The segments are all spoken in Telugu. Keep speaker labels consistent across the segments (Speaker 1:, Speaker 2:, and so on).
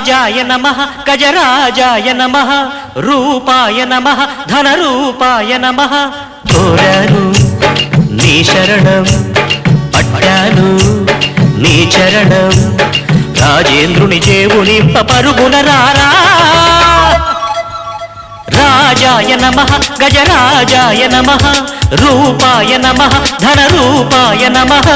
Speaker 1: రాజాయ నమః గజరాజాయ నమః రూపాయ నమః ధనరూపాయ నమః కోరాను నీ శరణం పట్టాను నీ చరణం రాజేంద్రుని జేబునింప పరుగున రారా రాజాయ నమః గజరాజాయ నమః రూపాయ నమః ధనరూపాయ నమః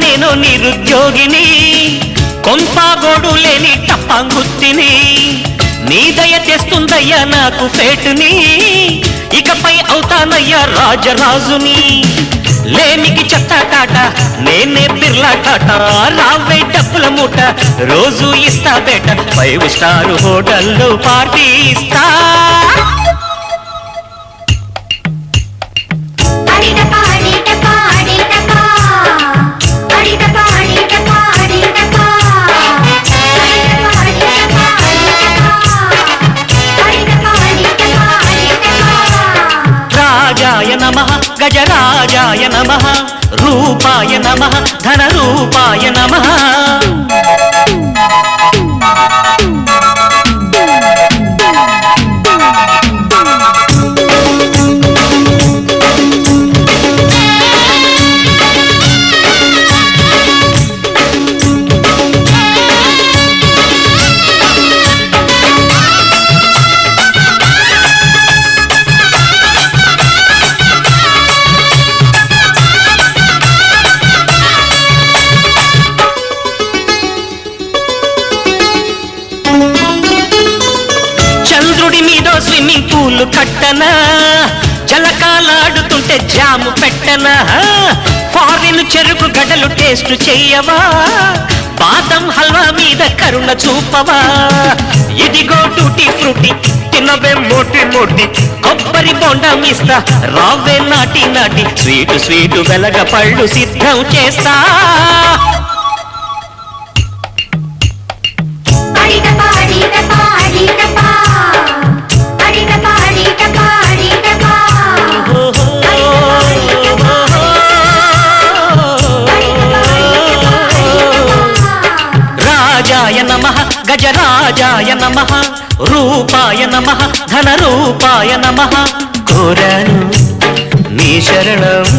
Speaker 1: నేను నిరుద్యోగిని కొంపాగోడు లేని టప్పంగుత్తిని నీ దయ తెస్తుందయ్యా నాకు పేటుని ఇకపై అవుతానయ్యా రాజరాజుని లేనికి చెత్త కాట నేనే బిర్లా కాట రావే డబ్బుల మూట రోజు ఇస్తా బేట 5 స్టార్ హోటల్లో పార్టీ ఇస్తా రాజాయ నమః గజరాజాయ నమః రూపాయ నమః ధనరూపాయ నమః చంద్రుడి మీద స్విమ్మింగ్ పూల్ కట్టనా జలకాలాడుతుంటే జాము పెట్టనా ఫారిన్ చెరుకు గడ్డలు టేస్ట్ చెయ్యవా బాదం హల్వా మీద కరుణ చూపవా ఇదిగో టూటీ ఫ్రూటీ తినవే మోటి మోటి కొబ్బరి బొండా మిస్తా రావే నాటి నాటి స్వీటు స్వీటు వెలగ పళ్ళు సిద్ధం చేస్తా రాజాయ నమః గజరాజాయ నమః రూపాయ నమః ధనరూపాయ నమః కోరాను నీ శరణం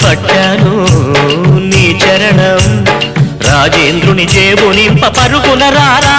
Speaker 1: పట్టాను నీ చరణం రాజేంద్రుని జేబునింప పరుగున రారా